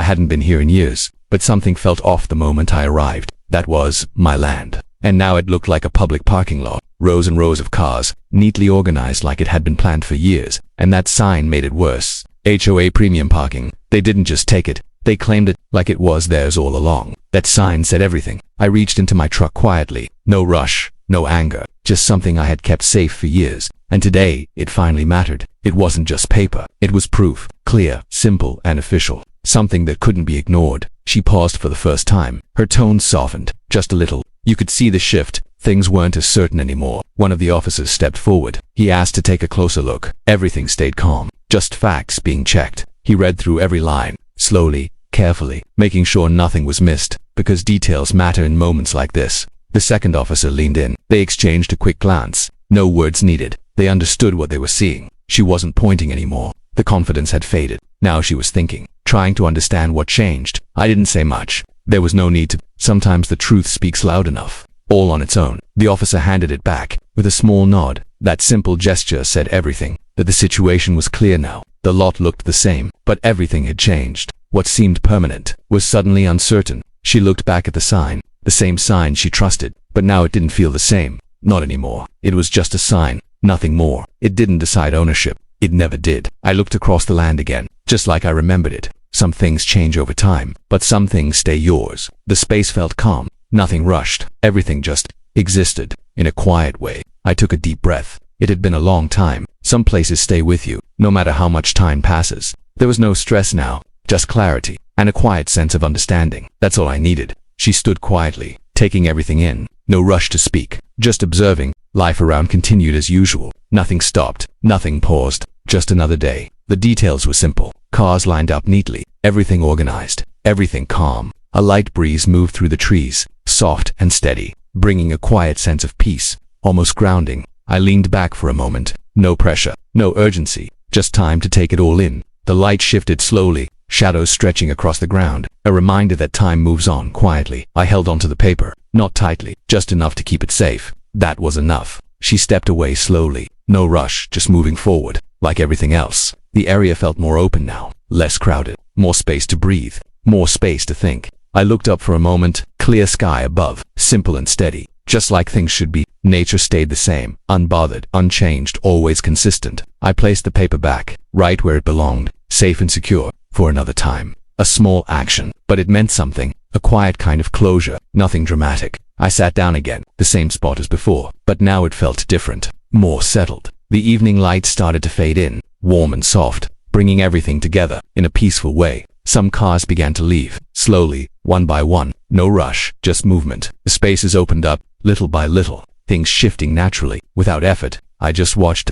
hadn't been here in years, but something felt off the moment I arrived. That was my land. And now it looked like a public parking lot. Rows and rows of cars, neatly organized like it had been planned for years. And that sign made it worse. HOA premium parking. They didn't just take it. They claimed it like it was theirs all along. That sign said everything. I reached into my truck quietly. No rush, no anger, just something I had kept safe for years. And today, it finally mattered. It wasn't just paper. It was proof. Clear, simple, and official. Something that couldn't be ignored. She paused for the first time. Her tone softened, just a little. You could see the shift. Things weren't as certain anymore. One of the officers stepped forward. He asked to take a closer look. Everything stayed calm. Just facts being checked. He read through every line, slowly, carefully, making sure nothing was missed, because details matter in moments like this. The second officer leaned in. They exchanged a quick glance. No words needed. They understood what they were seeing. She wasn't pointing anymore. The confidence had faded. Now she was thinking, trying to understand what changed. I didn't say much. There was no need to. Sometimes the truth speaks loud enough. All on its own. The officer handed it back, with a small nod. That simple gesture said everything. That the situation was clear now. The lot looked the same, but everything had changed. What seemed permanent was suddenly uncertain. She looked back at the sign. The same sign she trusted, but now it didn't feel the same. Not anymore. It was just a sign. Nothing more. It didn't decide ownership. It never did. I looked across the land again, just like I remembered it. Some things change over time, but some things stay yours. The space felt calm. Nothing rushed. Everything just existed, in a quiet way. I took a deep breath. It had been a long time. Some places stay with you, no matter how much time passes. There was no stress now, just clarity, and a quiet sense of understanding. That's all I needed. She stood quietly, taking everything in. No rush to speak, just observing. Life around continued as usual. Nothing stopped, nothing paused. Just another day. The details were simple. Cars lined up neatly, everything organized, everything calm. A light breeze moved through the trees, soft and steady, bringing a quiet sense of peace, almost grounding. I leaned back for a moment. No pressure, no urgency, just time to take it all in. The light shifted slowly, shadows stretching across the ground, a reminder that time moves on quietly. I held onto the paper, not tightly, just enough to keep it safe. That was enough. She stepped away slowly. No rush, just moving forward. Like everything else, the area felt more open now, less crowded, more space to breathe, more space to think. I looked up for a moment. Clear sky above, simple and steady, just like things should be. Nature stayed the same, unbothered, unchanged, always consistent. I placed the paper back, right where it belonged, safe and secure, for another time. A small action, but it meant something, a quiet kind of closure, nothing dramatic. I sat down again, the same spot as before, but now it felt different, more settled. The evening light started to fade in, warm and soft, bringing everything together in a peaceful way. Some cars began to leave, slowly, one by one. No rush, just movement. The spaces opened up, little by little, things shifting naturally, without effort. I just watched.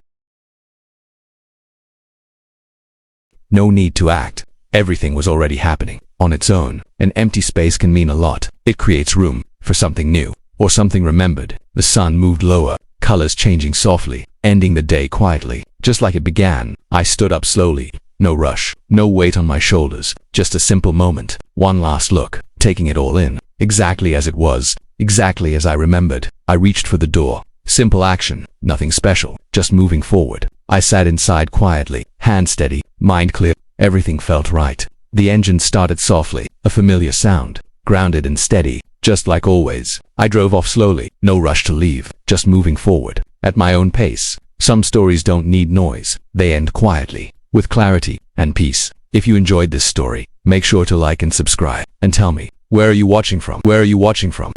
No need to act. Everything was already happening, on its own. An empty space can mean a lot. It creates room for something new, or something remembered. The sun moved lower, colors changing softly, ending the day quietly, just like it began. I stood up slowly. No rush, no weight on my shoulders, just a simple moment. One last look, taking it all in, exactly as it was, exactly as I remembered. I reached for the door. Simple action, nothing special, just moving forward. I sat inside quietly, hand steady, mind clear. Everything felt right. The engine started softly, a familiar sound, grounded and steady, just like always. I drove off slowly, no rush to leave, just moving forward, at my own pace. Some stories don't need noise, they end quietly, with clarity and peace. If you enjoyed this story, make sure to like and subscribe, and tell me, where are you watching from? Where are you watching from?